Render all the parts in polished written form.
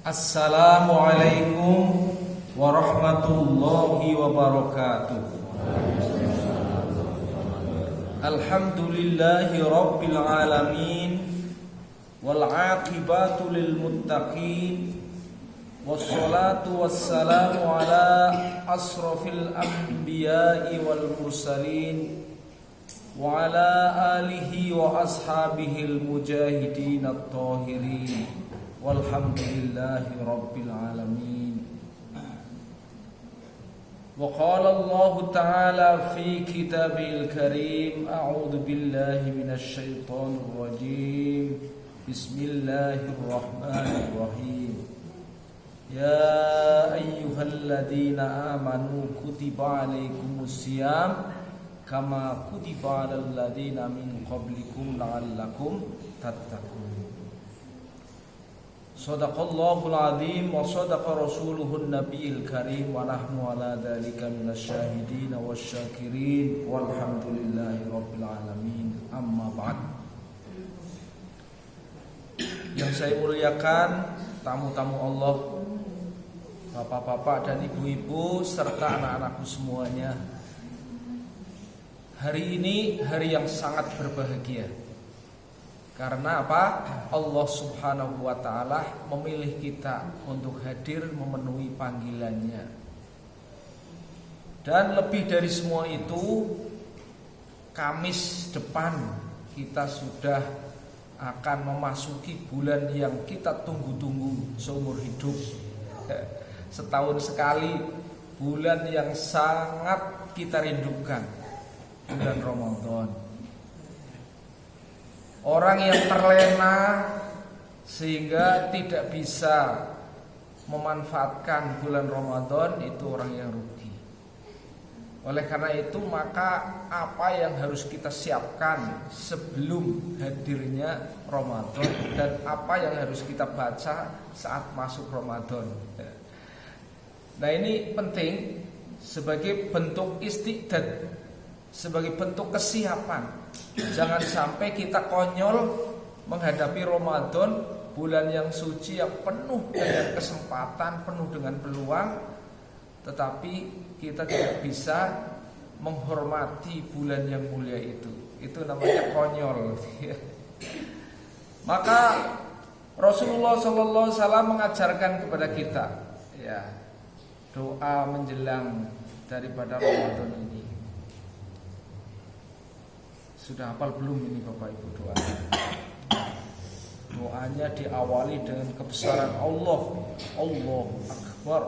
Assalamualaikum warahmatullahi wabarakatuh. Alhamdulillahi rabbil alamin, wal aqibatu lil muttaqin, wassalatu wassalamu ala asrafil anbiya'i wal mursalin, wa ala alihi wa ashabihil mujahidin at-tahirin, walhamdulillahi rabbil alamin. Wa qala Allah ta'ala fi kitabil karim, a'udzu billahi minasy syaithanir rajim. Bismillahirrahmanirrahim. Ya ayyuhalladzina amanu kutiba alaikumusiyam kama kutiba alal ladzina min qablikum la'allakum tattaqun. Shadaqallahul azim wa shadaqa rasuluhun nabiyil karim wa nahnu ala dzalika minasyahidin wasyakirin walhamdulillahi rabbil alamin. Amma ba'd. Yang saya muliakan tamu-tamu Allah, bapak-bapak dan ibu-ibu serta anak-anakku semuanya. Hari ini hari yang sangat berbahagia. Karena apa? Allah subhanahu wa ta'ala memilih kita untuk hadir memenuhi panggilannya. Dan lebih dari semua itu, Kamis depan kita sudah akan memasuki bulan yang kita tunggu-tunggu seumur hidup. Setahun sekali, bulan yang sangat kita rindukan, bulan Ramadan. Orang yang terlena sehingga tidak bisa memanfaatkan bulan Ramadan itu orang yang rugi. Oleh karena itu maka apa yang harus kita siapkan sebelum hadirnya Ramadan dan apa yang harus kita baca saat masuk Ramadan. Nah, ini penting sebagai bentuk istiqdad, sebagai bentuk kesiapan. Jangan sampai kita konyol menghadapi Ramadan, bulan yang suci yang penuh dengan kesempatan, penuh dengan peluang, tetapi kita tidak bisa menghormati bulan yang mulia itu. Itu namanya konyol. Maka Rasulullah SAW mengajarkan kepada kita, ya, doa menjelang daripada Ramadan ini. Sudah hafal belum ini Bapak Ibu doanya? Doanya diawali dengan kebesaran Allah. Allahu Akbar.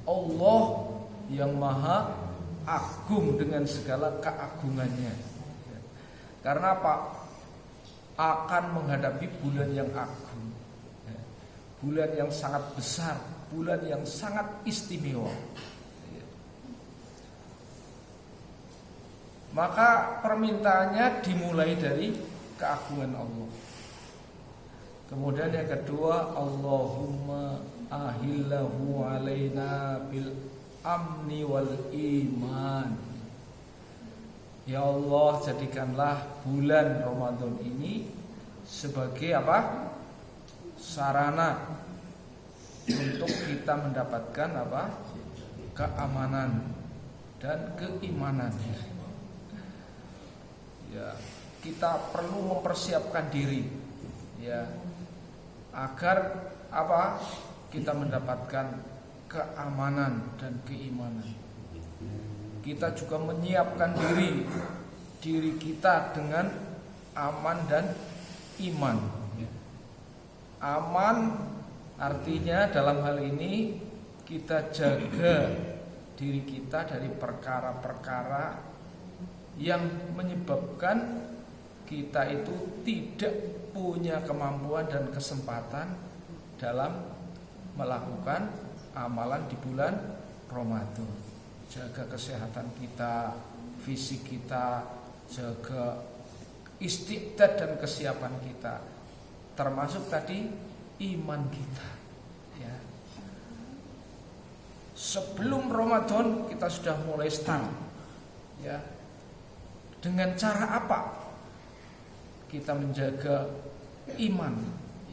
Allah yang maha agung dengan segala keagungannya. Karena apa? Akan menghadapi bulan yang agung, bulan yang sangat besar, bulan yang sangat istimewa. Maka permintaannya dimulai dari keagungan Allah. Kemudian yang kedua, Allahumma ahillahu alaina bil amni wal iman. Ya Allah, jadikanlah bulan Ramadan ini sebagai apa? Sarana untuk kita mendapatkan apa? Keamanan dan keimanan. Ya, kita perlu mempersiapkan diri, ya, agar apa? Kita mendapatkan keamanan dan keimanan. Kita juga menyiapkan diri kita dengan aman dan iman. Aman artinya dalam hal ini kita jaga diri kita dari perkara-perkara yang menyebabkan kita itu tidak punya kemampuan dan kesempatan dalam melakukan amalan di bulan Ramadan. Jaga kesehatan kita, fisik kita, jaga istiqdad dan kesiapan kita, termasuk tadi iman kita, ya. Sebelum Ramadan kita sudah mulai start, ya. Dengan cara apa kita menjaga iman,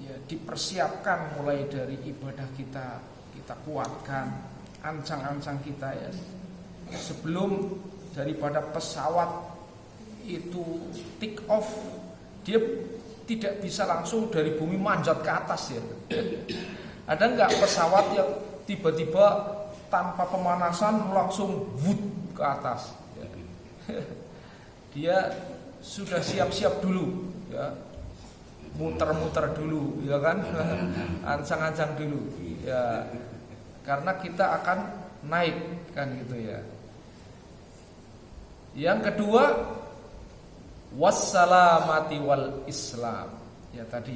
ya, dipersiapkan mulai dari ibadah kita kuatkan, ancang-ancang kita ya. Sebelum daripada pesawat itu take off, dia tidak bisa langsung dari bumi manjat ke atas ya. Ada nggak pesawat yang tiba-tiba tanpa pemanasan langsung wut ke atas ya. Dia sudah siap-siap dulu ya, muter-muter dulu ya kan, ancang-ancang dulu ya, karena kita akan naik kan gitu ya. Yang kedua, wassalamati wal Islam ya tadi.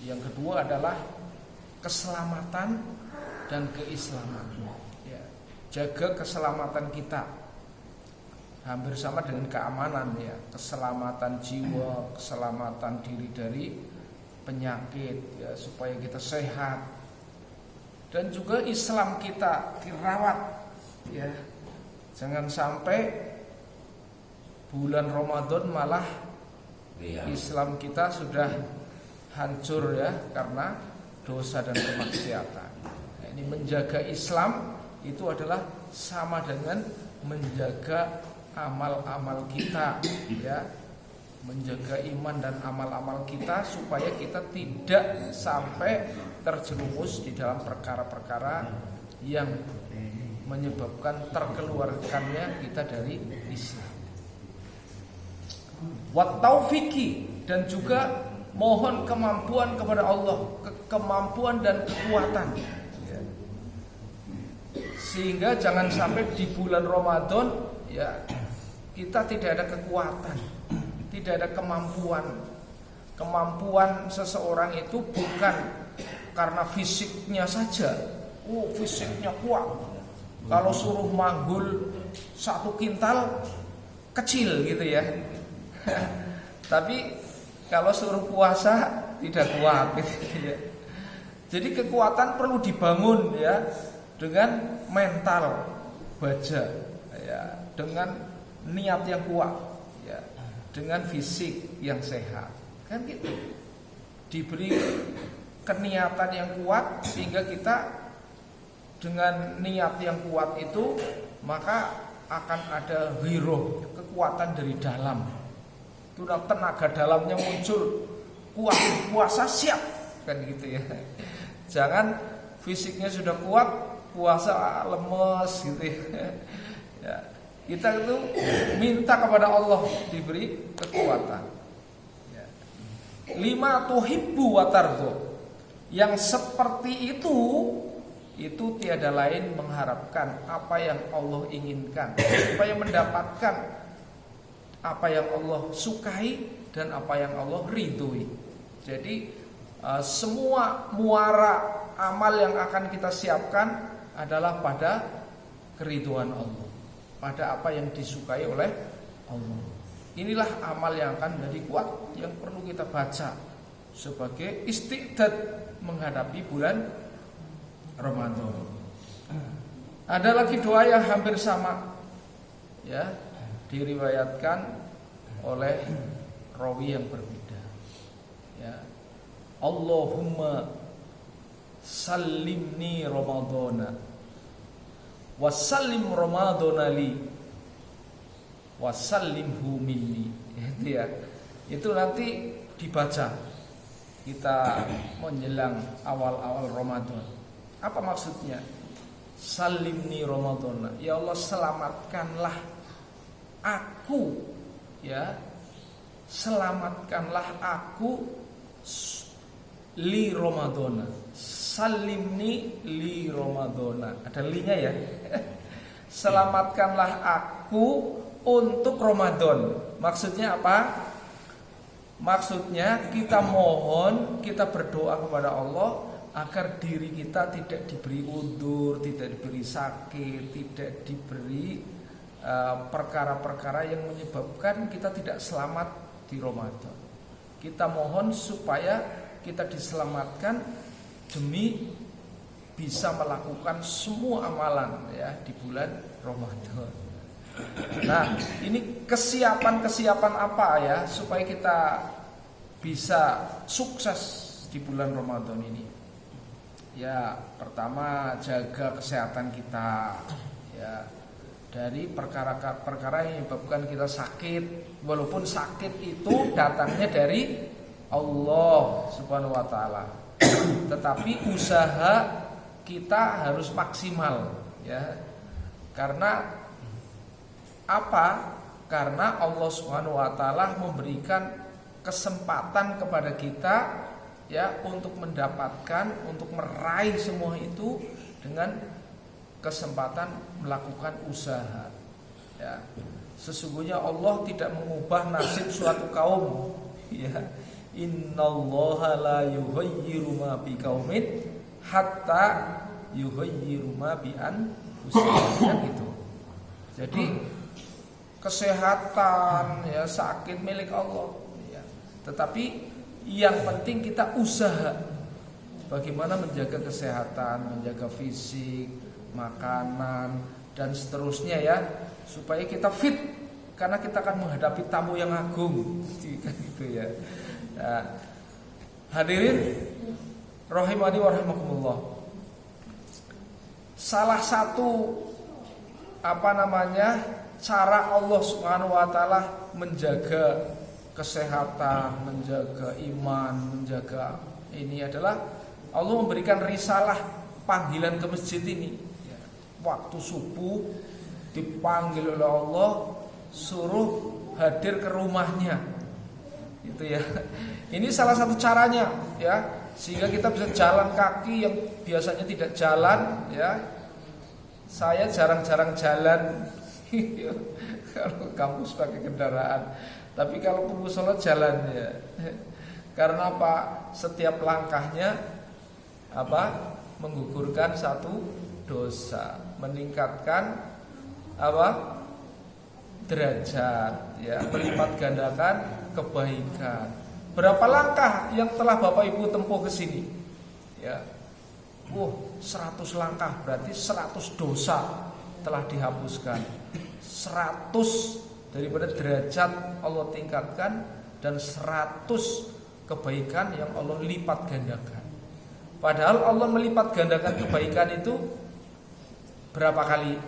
Yang kedua adalah keselamatan dan keislaman ya. Jaga keselamatan kita, hampir sama dengan keamanan ya. Keselamatan jiwa, keselamatan diri dari penyakit ya, supaya kita sehat. Dan juga Islam kita dirawat ya. Jangan sampai bulan Ramadan malah Islam kita sudah hancur ya karena dosa dan kemaksiatan. Nah, ini menjaga Islam itu adalah sama dengan menjaga amal-amal kita ya, menjaga iman dan amal-amal kita supaya kita tidak sampai terjerumus di dalam perkara-perkara yang menyebabkan terkeluarkannya kita dari Islam. Wat taufiki, dan juga mohon kemampuan kepada Allah, kemampuan dan kekuatan ya. Sehingga jangan sampai di bulan Ramadan ya kita tidak ada kekuatan, tidak ada kemampuan. Kemampuan seseorang itu bukan karena fisiknya saja. Fisiknya kuat. Kalau suruh manggul 1 kintal kecil gitu ya. Tapi kalau suruh puasa tidak kuat gitu ya. Jadi kekuatan perlu dibangun ya dengan mental baja ya, dengan niat yang kuat ya, dengan fisik yang sehat. Kan gitu. Diberi keniatan yang kuat sehingga kita dengan niat yang kuat itu maka akan ada ghiroh, kekuatan dari dalam. Itu tenaga dalamnya muncul, kuat, puasa siap kan gitu ya. Jangan fisiknya sudah kuat, puasa lemes gitu ya. Kita itu minta kepada Allah diberi kekuatan ya. 5 tuhibbu wa tardu. Yang seperti itu tiada lain mengharapkan apa yang Allah inginkan, supaya mendapatkan apa yang Allah sukai dan apa yang Allah ridhoi. Jadi semua muara amal yang akan kita siapkan adalah pada keridhaan Allah, pada apa yang disukai oleh Allah. Inilah amal yang akan menjadi kuat, yang perlu kita baca sebagai istiqdad menghadapi bulan Ramadan. Ada lagi doa yang hampir sama ya, diriwayatkan oleh rawi yang berbeda ya. Allahumma sallimni Ramadana wa sallim Ramadana li wa sallimhu minni. Itu ya. Itu nanti dibaca kita menjelang awal-awal Ramadan. Apa maksudnya? Salimni Ramadana. Ya Allah, selamatkanlah aku ya. Selamatkanlah aku li Ramadana. Salimni li Ramadana. Ada linya ya. Selamatkanlah aku untuk Ramadan. Maksudnya apa? Maksudnya kita mohon, kita berdoa kepada Allah agar diri kita tidak diberi udzur, tidak diberi sakit, tidak diberi perkara-perkara yang menyebabkan kita tidak selamat di Ramadan. Kita mohon supaya kita diselamatkan demi bisa melakukan semua amalan ya di bulan Ramadan. Nah, ini kesiapan apa ya supaya kita bisa sukses di bulan Ramadan ini? Ya, pertama jaga kesehatan kita, ya, dari perkara-perkara yang menyebabkan kita sakit. Walaupun sakit itu datangnya dari Allah Subhanahu wa taala. Tetapi usaha kita harus maksimal, ya. Karena apa? Karena Allah Subhanahu wa taala memberikan kesempatan kepada kita, ya, untuk mendapatkan, untuk meraih semua itu dengan kesempatan melakukan usaha, ya. Sesungguhnya Allah tidak mengubah nasib suatu kaum, ya. Innallaha la yughayyiru ma biqaumin hatta yughayyiru ma bi anfusihim, gitu. Jadi kesehatan, ya, sakit milik Allah, ya. Tetapi yang penting kita usaha bagaimana menjaga kesehatan, menjaga fisik, makanan, dan seterusnya, ya, supaya kita fit, karena kita akan menghadapi tamu yang agung, gitu, ya. Nah, hadirin rahimani wa rahimakumullah. Salah satu cara Allah Subhanahu wa taala menjaga kesehatan, menjaga iman, menjaga ini adalah Allah memberikan risalah panggilan ke masjid ini, ya. Waktu subuh dipanggil oleh Allah, suruh hadir ke rumahnya, gitu, ya. Ini salah satu caranya, ya, sehingga kita bisa jalan kaki yang biasanya tidak jalan, ya. Saya jarang-jarang jalan kalau kampus pakai kendaraan. Tapi kalau ke musola jalan, ya. Karena apa? Setiap langkahnya menggugurkan satu dosa, meningkatkan derajat, ya, melipat gandakan kebaikan. Berapa langkah yang telah Bapak Ibu tempuh ke sini? Ya. 100 langkah, berarti 100 dosa telah dihapuskan. 100 daripada derajat Allah tingkatkan, dan 100 kebaikan yang Allah lipat gandakan. Padahal Allah melipat gandakan kebaikan itu berapa kali?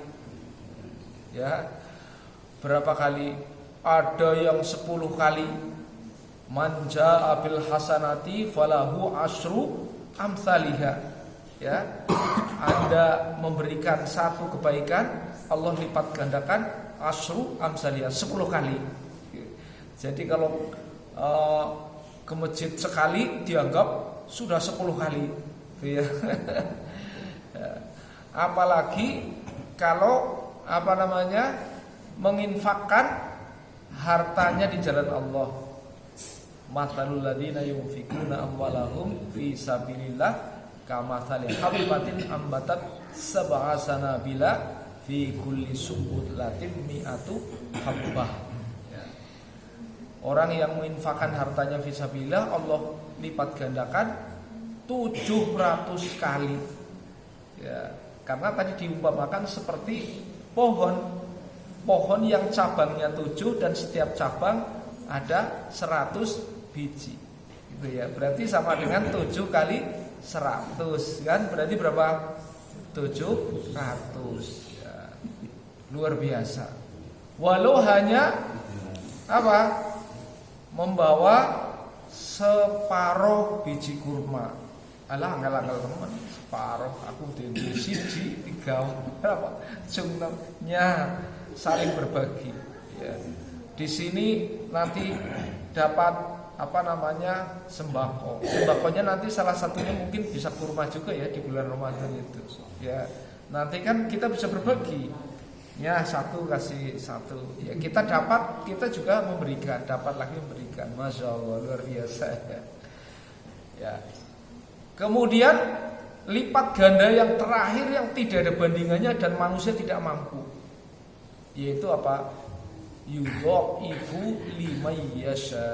Ya, berapa kali? Ada yang 10 kali. Man jaa bil hasanati falahu asyru amsalihha. Ya, Anda memberikan satu kebaikan, Allah lipat gandakan asyru amsalihha 10 kali. Jadi kalau ke masjid sekali dianggap sudah 10 kali, ya. Apalagi kalau menginfakkan hartanya di jalan Allah. Mathalul ladzina yunfikuna amwalahum fi sabilillah kamathali habbatin ambatat sab'a sanabila fi kulli sumbulatin mi'atu habbah. Orang yang menginfakkan hartanya fisabilillah, Allah lipat gandakan 700 kali, ya. Karena tadi diumpamakan seperti pohon yang cabangnya 7 dan setiap cabang ada 100 biji, gitu, ya. Berarti sama dengan 7 kali 100, kan? Berarti berapa? 700, ya. Luar biasa. Walau hanya membawa separuh biji kurma. Alah, anggal-anggal teman, separuh aku di siji 3 jumlahnya, saling berbagi, ya. Di sini nanti dapat sembako. Sembakonya nanti salah satunya mungkin bisa kurma juga, ya, di bulan Ramadan itu, ya. Nanti kan kita bisa berbagi, ya, satu kasih satu, ya. Kita dapat, kita juga memberikan, dapat lagi memberikan. Masya Allah, luar biasa, ya. Ya. Kemudian lipat ganda yang terakhir yang tidak ada bandingannya dan manusia tidak mampu, yaitu apa? Yudha'ifu liman yasha,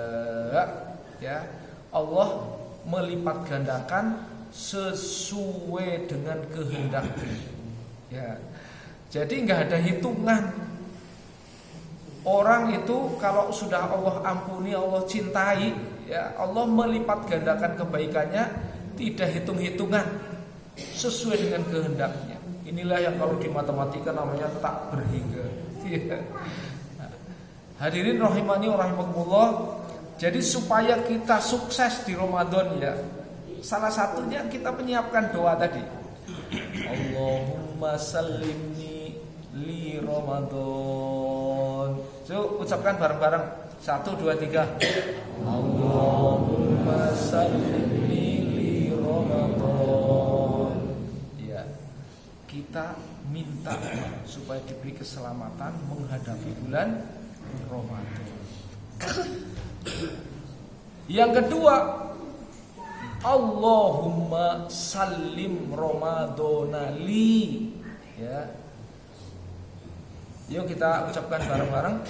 ya. Allah melipat gandakan sesuai dengan kehendaknya, ya. Jadi nggak ada hitungan. Orang itu kalau sudah Allah ampuni, Allah cintai, ya Allah melipat gandakan kebaikannya tidak hitung-hitungan, sesuai dengan kehendaknya. Inilah yang kalau di matematika namanya tak berhingga. Hadirin rahimani wa rahimakumullah. Jadi supaya kita sukses di Ramadan ya, salah satunya kita menyiapkan doa tadi. Allahumma sallimni li Ramadan. So, ucapkan bareng-bareng. 1, 2, 3. Allahumma sallimni li Ramadan. Ya, kita minta supaya diberi keselamatan menghadapi bulan Ramadan. Yang kedua, Allahumma sallim Ramadana li. Ya. Yuk kita ucapkan bareng-bareng.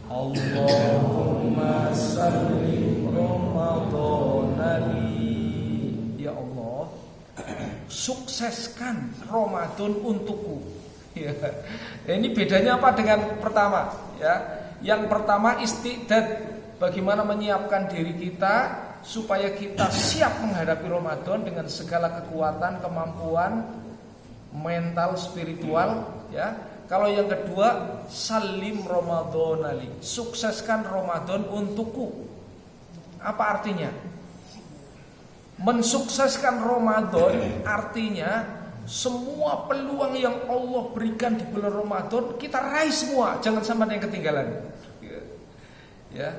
Allahumma sallim Ramadana li. Ya Allah, sukseskan Ramadan untukku. Ya. Ini bedanya apa dengan pertama? Ya. Yang pertama istidad, bagaimana menyiapkan diri kita supaya kita siap menghadapi Ramadan dengan segala kekuatan, kemampuan mental, spiritual, ya. Kalau yang kedua, salim Ramadan ali, sukseskan Ramadan untukku. Apa artinya? Mensukseskan Ramadan artinya semua peluang yang Allah berikan di bulan Ramadan kita raih semua, jangan sampai ada yang ketinggalan. Ya.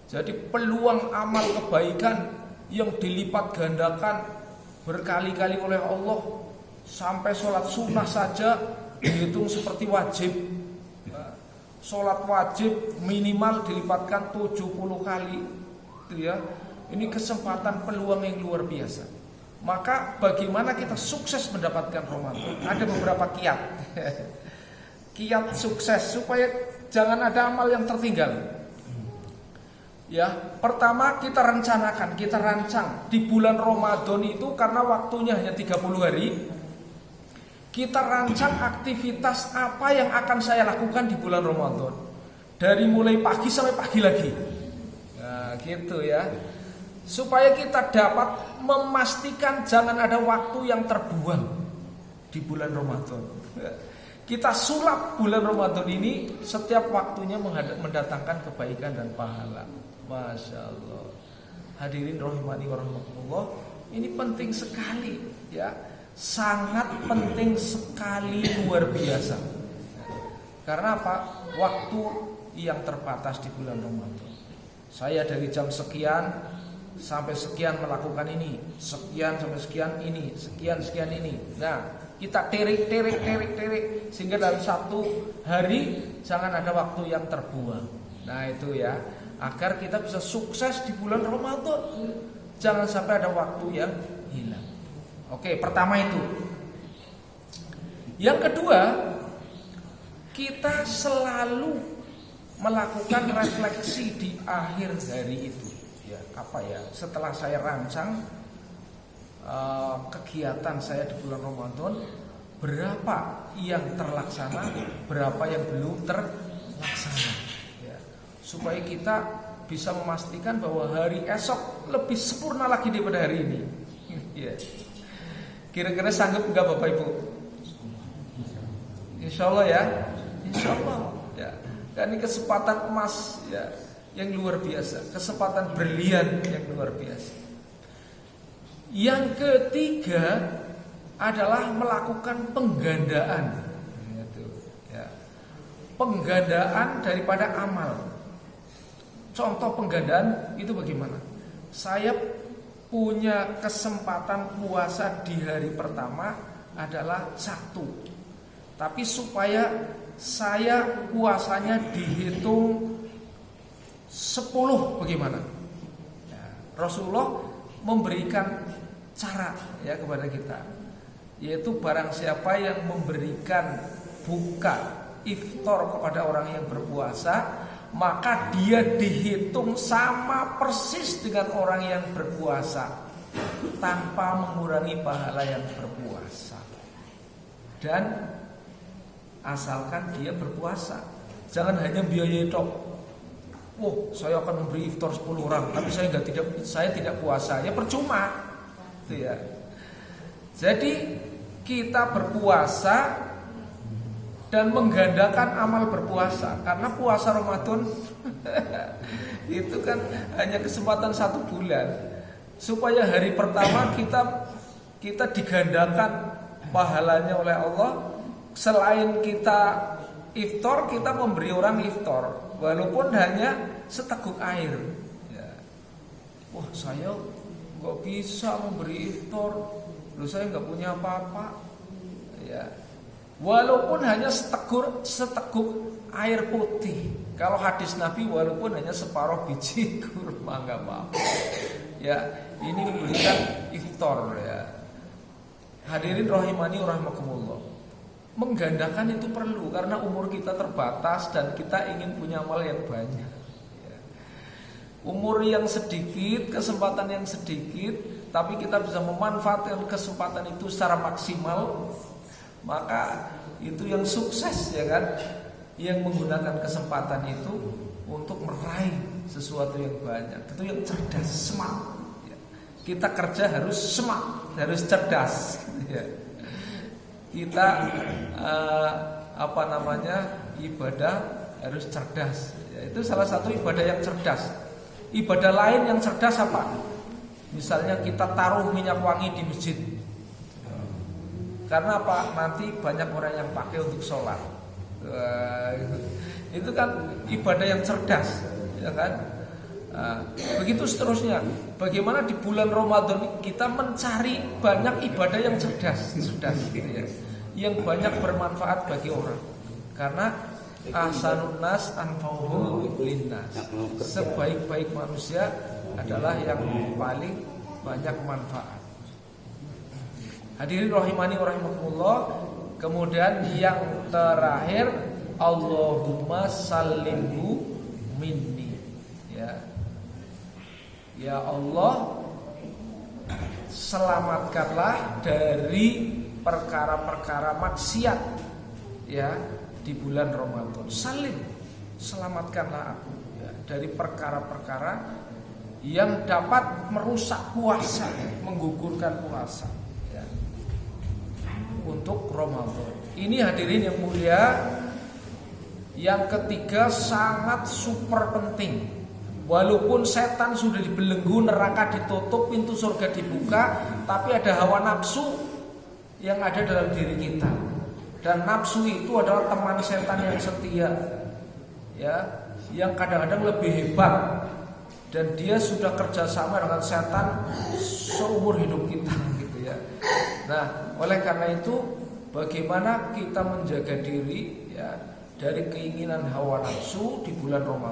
Jadi peluang amal kebaikan yang dilipat gandakan berkali-kali oleh Allah, sampai sholat sunnah saja dihitung seperti wajib. Sholat wajib minimal dilipatkan 70 kali, ya. Ini kesempatan peluang yang luar biasa. Maka bagaimana kita sukses mendapatkan Ramadan? Ada beberapa kiat. Kiat sukses supaya jangan ada amal yang tertinggal. Ya, pertama kita rencanakan, kita rancang di bulan Ramadan itu karena waktunya hanya 30 hari. Kita rancang aktivitas apa yang akan saya lakukan di bulan Ramadan. Dari mulai pagi sampai pagi lagi. Nah, gitu ya. Supaya kita dapat memastikan jangan ada waktu yang terbuang di bulan Ramadan. Kita sulap bulan Ramadan ini setiap waktunya mendatangkan kebaikan dan pahala. Masya Allah. Hadirin rahimani wa rahimakumullah, ini penting sekali, ya. Sangat penting sekali, luar biasa. Karena apa? Waktu yang terbatas di bulan Ramadan. Saya dari jam sekian sampai sekian melakukan ini, sekian sampai sekian ini, sekian ini. Nah, kita terik sehingga dalam satu hari jangan ada waktu yang terbuang. Nah, itu ya, agar kita bisa sukses di bulan Ramadan. Jangan sampai ada waktu yang hilang. Oke, pertama itu. Yang kedua, kita selalu melakukan refleksi di akhir hari itu. Ya, apa ya? Setelah saya rancang kegiatan saya di bulan Ramadan, berapa yang terlaksana, berapa yang belum terlaksana, ya. Supaya kita bisa memastikan bahwa hari esok lebih sempurna lagi daripada hari ini. Ya. Kira-kira sanggup enggak Bapak Ibu? Insya Allah ya, Insya Allah ya. Dan ini kesempatan emas ya, yang luar biasa, kesempatan brilian yang luar biasa. Yang ketiga adalah melakukan penggandaan, ya. Penggandaan daripada amal. Contoh penggandaan itu bagaimana? Saya punya kesempatan puasa di hari pertama adalah Sabtu, tapi supaya saya puasanya dihitung 10 bagaimana? Ya, Rasulullah memberikan cara ya kepada kita, yaitu barang siapa yang memberikan buka iftar kepada orang yang berpuasa, maka dia dihitung sama persis dengan orang yang berpuasa tanpa mengurangi pahala yang berpuasa. Dan asalkan dia berpuasa, jangan hanya biaya tok. oh saya akan memberi iftar 10 orang, tapi saya tidak puasa, ya percuma, gitu ya. Jadi kita berpuasa dan menggandakan amal berpuasa, karena puasa Ramadan itu kan hanya kesempatan 1 bulan, supaya hari pertama kita digandakan pahalanya oleh Allah. Selain kita iftar, kita memberi orang iftar, walaupun hanya seteguk air. Ya. Wah, saya nggak bisa memberi iftar, loh saya nggak punya apa-apa. Ya. Walaupun hanya seteguk air putih. Kalau hadis Nabi, walaupun hanya separuh biji kurma nggak apa-apa. Ya, ini memberikan iftar ya. Hadirin rahimani rahimakumullah. Menggandakan itu perlu karena umur kita terbatas dan kita ingin punya amal yang banyak. Ya. Umur yang sedikit, kesempatan yang sedikit, tapi kita bisa memanfaatkan kesempatan itu secara maksimal, maka itu yang sukses ya kan, yang menggunakan kesempatan itu untuk meraih sesuatu yang banyak. Itu yang cerdas, smart. Ya. Kita kerja harus smart, harus cerdas. Ya. Kita ibadah harus cerdas. Ya, itu salah satu ibadah yang cerdas. Ibadah lain yang cerdas apa? Misalnya kita taruh minyak wangi di masjid. Karena apa? Nanti banyak orang yang pakai untuk sholat. Itu kan ibadah yang cerdas, ya kan? Begitu seterusnya. Bagaimana di bulan Ramadan kita mencari banyak ibadah yang cerdas, gitu ya, yang banyak bermanfaat bagi orang. Karena ahsanun nas anfa'uhum linnas. Sebaik-baik manusia adalah yang paling banyak manfaat. Hadirin rahimani rahimakumullah. Kemudian yang terakhir, Allahumma sallimhu minni. Ya Allah, selamatkanlah dari perkara-perkara maksiat ya di bulan Ramadan. Salim, selamatkanlah aku ya, dari perkara-perkara yang dapat merusak puasa, menggugurkan puasa ya, untuk Ramadan. Ini hadirin yang mulia, yang ketiga sangat super penting. Walaupun setan sudah dibelenggu, neraka ditutup, pintu surga dibuka, tapi ada hawa nafsu yang ada dalam diri kita. Dan nafsu itu adalah teman setan yang setia, ya, yang kadang-kadang lebih hebat. Dan dia sudah kerjasama dengan setan seumur hidup kita, gitu ya. Nah, oleh karena itu, bagaimana kita menjaga diri, ya, dari keinginan hawa nafsu di bulan Ramadan.